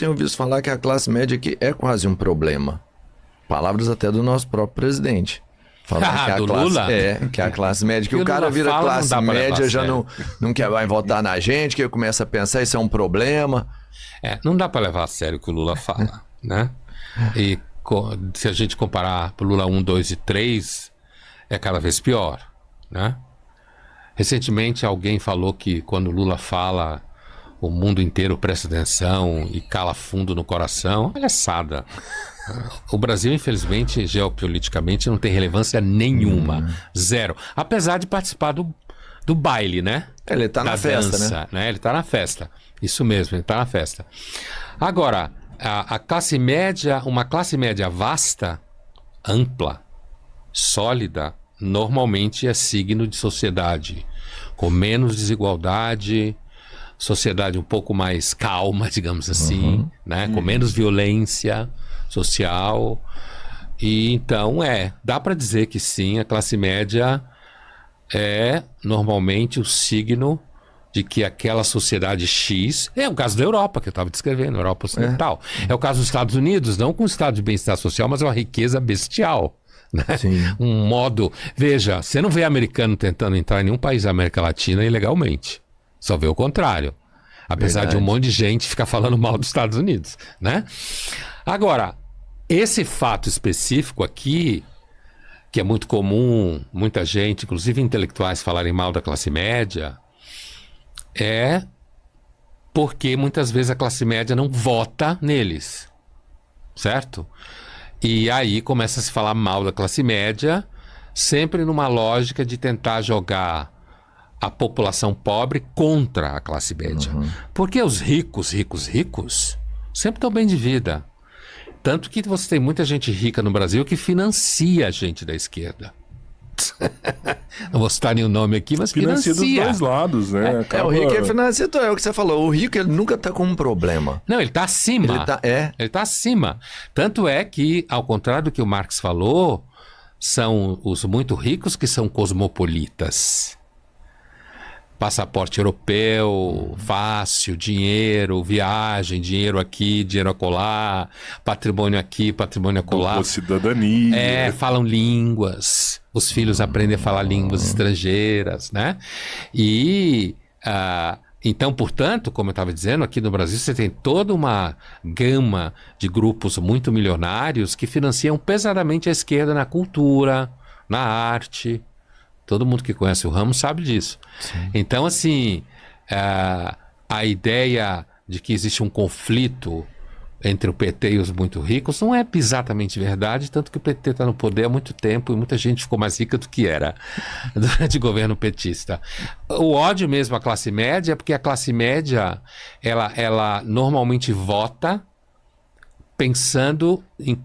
tenho visto falar que a classe média aqui é quase um problema. Palavras até do nosso próprio presidente. Falar que a do classe, Lula? que a classe média, que O o cara Lula vira fala, classe não dá pra levar média, a já sério. não quer mais votar na gente, que começa a pensar isso é um problema. Não dá para levar a sério o que o Lula fala, né? E se a gente comparar o Lula 1, 2 e 3, é cada vez pior, né? Recentemente alguém falou que quando o Lula fala, o mundo inteiro presta atenção e cala fundo no coração. Palhaçada. O Brasil, infelizmente, geopoliticamente, não tem relevância nenhuma. Zero. Apesar de participar do baile, né? Ele tá na festa, né? Ele tá na festa. Isso mesmo, ele tá na festa. Agora, a classe média, uma classe média vasta, ampla, sólida, normalmente é signo de sociedade com menos desigualdade, sociedade um pouco mais calma, digamos assim, né? Com menos violência social. E então dá para dizer que sim, a classe média é normalmente o signo de que aquela sociedade X, é o caso da Europa, que eu estava descrevendo, Europa Ocidental. É o caso dos Estados Unidos, não com o estado de bem-estar social, mas uma riqueza bestial. Né? Um modo... Veja, você não vê americano tentando entrar em nenhum país da América Latina ilegalmente. Só vê o contrário. Apesar de um monte de gente ficar falando mal dos Estados Unidos, né? Agora, esse fato específico aqui, que é muito comum, muita gente, inclusive intelectuais, falarem mal da classe média, é porque muitas vezes a classe média não vota neles, certo? E aí começa a se falar mal da classe média, sempre numa lógica de tentar jogar a população pobre contra a classe média. Porque os ricos sempre estão bem de vida. Tanto que você tem muita gente rica no Brasil que financia a gente da esquerda. Não vou citar nenhum nome aqui, mas financia. Dos dois lados, né? O rico é financiado, é o que você falou. O rico, ele nunca tá com um problema. Não, ele tá acima. Ele tá acima. Tanto é que, ao contrário do que o Marx falou, são os muito ricos que são cosmopolitas. Passaporte europeu, fácil, dinheiro, viagem, dinheiro aqui, dinheiro acolá, patrimônio aqui, patrimônio acolá. Dupla cidadania. Falam línguas, os filhos aprendem a falar línguas estrangeiras, né? E, então, portanto, como eu estava dizendo, aqui no Brasil você tem toda uma gama de grupos muito milionários que financiam pesadamente a esquerda na cultura, na arte. Todo mundo que conhece o ramo sabe disso. Sim. Então, assim, a ideia de que existe um conflito entre o PT e os muito ricos não é exatamente verdade, tanto que o PT está no poder há muito tempo e muita gente ficou mais rica do que era durante o governo petista. O ódio mesmo à classe média é porque a classe média, ela normalmente vota pensando em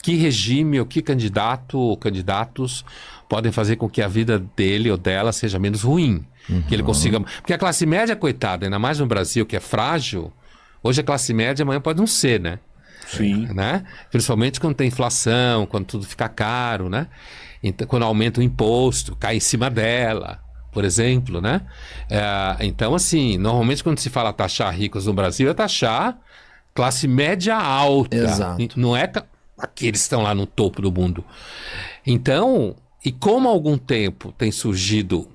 que regime ou que candidato ou candidatos podem fazer com que a vida dele ou dela seja menos ruim. Que ele consiga... Porque a classe média, coitada, ainda mais no Brasil, que é frágil, hoje a classe média amanhã pode não ser, né? Sim. Né? Principalmente quando tem inflação, quando tudo fica caro, né? Então, quando aumenta o imposto, cai em cima dela, por exemplo, né? Então, assim, normalmente quando se fala taxar ricos no Brasil, é taxar classe média alta. Exato. Não é aqueles que estão lá no topo do mundo. Então... E como há algum tempo tem surgido